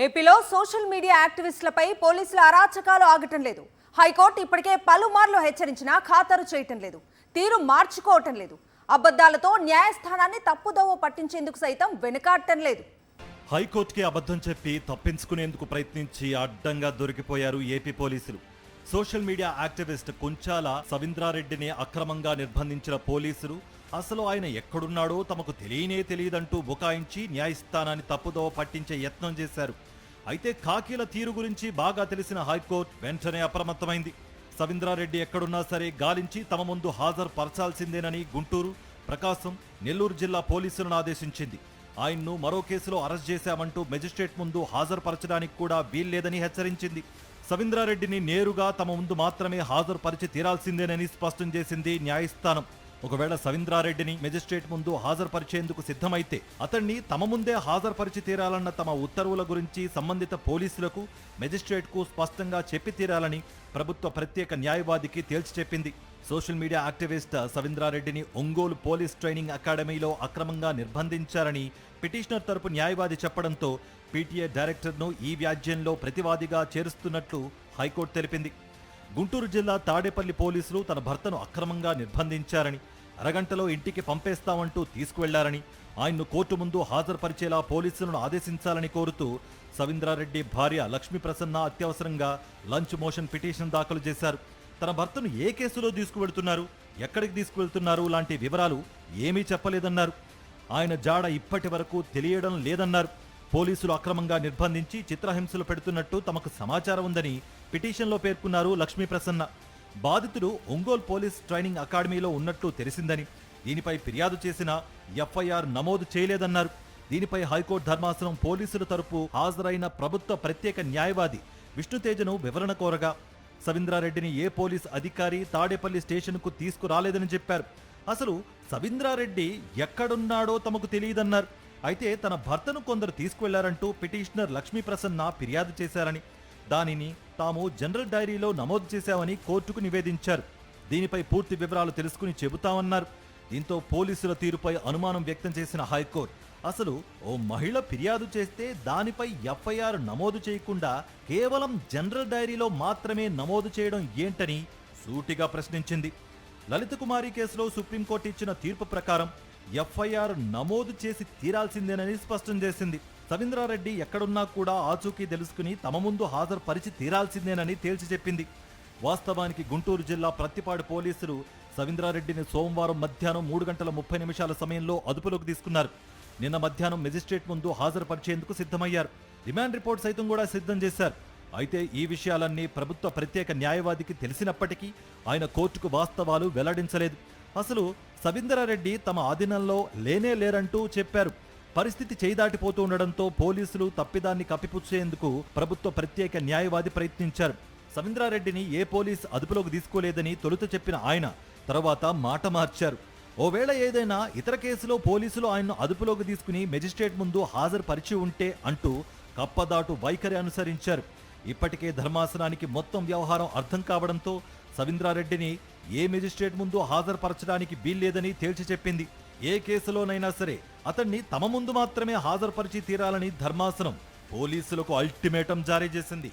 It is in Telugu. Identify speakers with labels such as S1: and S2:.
S1: ఏపీలో సోషల్ మీడియా యాక్టివిస్టులపై పోలీసుల అరాచకాలు ఆగటం లేదు. హైకోర్టు ఇప్పటికే పలుమార్లు హెచ్చరించినా ఖాతరు చేయటం లేదు, తీరు మార్చుకోవటం లేదు. అబద్ధాలతో న్యాయస్థానాన్ని తప్పుదోవ పట్టించేందుకు సైతం వెనుకాడటం లేదు.
S2: హైకోర్టుకి అబద్ధం చెప్పి తప్పించుకునేందుకు ప్రయత్నించి అడ్డంగా దొరికిపోయారు ఏపీ పోలీసులు. సోషల్ మీడియా యాక్టివిస్ట్ కుంచాల సవీంద్రారెడ్డిని అక్రమంగా నిర్బంధించిన పోలీసులు అసలు ఆయన ఎక్కడున్నాడో తమకు తెలియదంటూ బుకాయించి న్యాయస్థానాన్ని తప్పుదోవ పట్టించే యత్నం చేశారు. అయితే కాకీల తీరు గురించి బాగా తెలిసిన హైకోర్టు వెంటనే అప్రమత్తమైంది. సవీంద్రారెడ్డి ఎక్కడున్నా సరే గాలించి తమ ముందు హాజరు పరచాల్సిందేనని గుంటూరు, ప్రకాశం, నెల్లూరు జిల్లా పోలీసులను ఆదేశించింది. ఆయన్ను మరో కేసులో అరెస్ట్ చేశామంటూ మెజిస్ట్రేట్ ముందు హాజరుపరచడానికి కూడా వీల్లేదని హెచ్చరించింది. సవీంద్రారెడ్డిని నేరుగా తమ ముందు మాత్రమే హాజరుపరిచి తీరాల్సిందేనని స్పష్టం చేసింది న్యాయస్థానం. ఒకవేళ సవీంద్రారెడ్డిని మెజిస్ట్రేట్ ముందు హాజరుపరిచేందుకు సిద్ధమైతే అతన్ని తమ ముందే హాజరుపరిచి తీరాలన్న తమ ఉత్తర్వుల గురించి సంబంధిత పోలీసులకు, మెజిస్ట్రేట్కు స్పష్టంగా చెప్పి తీరాలని ప్రభుత్వ ప్రత్యేక న్యాయవాదికి తేల్చి చెప్పింది. సోషల్ మీడియా యాక్టివిస్ట్ సవీంద్రారెడ్డిని ఒంగోలు పోలీస్ ట్రైనింగ్ అకాడమీలో అక్రమంగా నిర్బంధించారని పిటిషనర్ తరపు న్యాయవాది చెప్పడంతో పీటీఏ డైరెక్టర్ను ఈ వ్యాజ్యంలో ప్రతివాదిగా చేరుస్తున్నట్లు హైకోర్టు తెలిపింది. గుంటూరు జిల్లా తాడేపల్లి పోలీసులు తన భర్తను అక్రమంగా నిర్బంధించారని, అరగంటలో ఇంటికి పంపేస్తామంటూ తీసుకువెళ్లారని, ఆయన్ను కోర్టు ముందు హాజరుపరిచేలా పోలీసులను ఆదేశించాలని కోరుతూ సవీంద్రారెడ్డి భార్య లక్ష్మీ ప్రసన్న అత్యవసరంగా లంచ్ మోషన్ పిటిషన్ దాఖలు చేశారు. తన భర్తను ఏ కేసులో తీసుకువెళ్తున్నారు, ఎక్కడికి తీసుకువెళ్తున్నారు లాంటి వివరాలు ఏమీ చెప్పలేదన్నారు. ఆయన జాడ ఇప్పటి వరకు తెలియడం లేదన్నారు. పోలీసులు అక్రమంగా నిర్బంధించి చిత్రహింసలు పెడుతున్నట్టు తమకు సమాచారం ఉందని పిటిషన్లో పేర్కొన్నారు లక్ష్మీ ప్రసన్న. బాధితుడు ఒంగోలు పోలీస్ ట్రైనింగ్ అకాడమీలో ఉన్నట్లు తెలిసిందని, దీనిపై ఫిర్యాదు చేసిన ఎఫ్ఐఆర్ నమోదు చేయలేదన్నారు. దీనిపై హైకోర్టు ధర్మాసనం పోలీసుల తరపు హాజరైన ప్రభుత్వ ప్రత్యేక న్యాయవాది విష్ణుతేజను వివరణ కోరగా సవీంద్రారెడ్డిని ఏ పోలీస్ అధికారి తాడేపల్లి స్టేషన్కు తీసుకురాలేదని చెప్పారు. అసలు సవీంద్రారెడ్డి ఎక్కడున్నాడో తమకు తెలియదన్నారు. అయితే తన భర్తను కొందరు తీసుకువెళ్లారంటూ పిటిషనర్ లక్ష్మీ ప్రసన్న ఫిర్యాదు చేశారని, దానిని తాము జనరల్ డైరీలో నమోదు చేశామని కోర్టుకు నివేదించారు. దీనిపై పూర్తి వివరాలు తెలుసుకుని చెబుతామన్నారు. దీంతో పోలీసుల తీరుపై అనుమానం వ్యక్తం చేసిన హైకోర్టు అసలు ఓ మహిళ ఫిర్యాదు చేస్తే దానిపై ఎఫ్ఐఆర్ నమోదు చేయకుండా కేవలం జనరల్ డైరీలో మాత్రమే నమోదు చేయడం ఏంటని సూటిగా ప్రశ్నించింది. లలిత కుమారి కేసులో సుప్రీంకోర్టు ఇచ్చిన తీర్పు ప్రకారం ఎఫ్ఐఆర్ నమోదు చేసి తీరాల్సిందేనని స్పష్టం చేసింది. సవీంద్రారెడ్డి ఎక్కడున్నా కూడా ఆచూకీ తెలుసుకుని తమ ముందు హాజరుపరిచి తీరాల్సిందేనని తేల్చి చెప్పింది. వాస్తవానికి గుంటూరు జిల్లా ప్రత్తిపాడు పోలీసులు సవీంద్రారెడ్డిని సోమవారం మధ్యాహ్నం 3:30 సమయంలో అదుపులోకి తీసుకున్నారు. నిన్న మధ్యాహ్నం మెజిస్ట్రేట్ ముందు హాజరుపరిచేందుకు సిద్ధమయ్యారు. రిమాండ్ రిపోర్ట్ సైతం కూడా సిద్ధం చేశారు. అయితే ఈ విషయాలన్నీ ప్రభుత్వ ప్రత్యేక న్యాయవాదికి తెలిసినప్పటికీ ఆయన కోర్టుకు వాస్తవాలు వెల్లడించలేదు. అసలు సవీంద్రారెడ్డి తమ ఆధీనంలో లేరంటూ చెప్పారు. పరిస్థితి చేయిదాటిపోతూ ఉండడంతో పోలీసులు తప్పిదాన్ని కప్పిపుచ్చేందుకు ప్రభుత్వ ప్రత్యేక న్యాయవాది ప్రయత్నించారు. సవీంద్రారెడ్డిని ఏ పోలీస్ అదుపులోకి తీసుకోలేదని తొలుత చెప్పిన ఆయన తర్వాత మాట మార్చారు. ఓవేళ ఏదైనా ఇతర కేసులో పోలీసులు ఆయన్ను అదుపులోకి తీసుకుని మెజిస్ట్రేట్ ముందు హాజరుపరిచి ఉంటే అంటూ కప్పదాటు వైఖరి అనుసరించారు. ఇప్పటికే ధర్మాసనానికి మొత్తం వ్యవహారం అర్థం కావడంతో సవీంద్రారెడ్డిని ఏ మెజిస్ట్రేట్ ముందు హాజరుపరచడానికి వీల్లేదని తేల్చి చెప్పింది. ఏ కేసులోనైనా సరే అతన్ని తమ ముందు మాత్రమే హాజరుపరిచి తీరాలని ధర్మాసనం పోలీసులకు అల్టిమేటం జారీ చేసింది.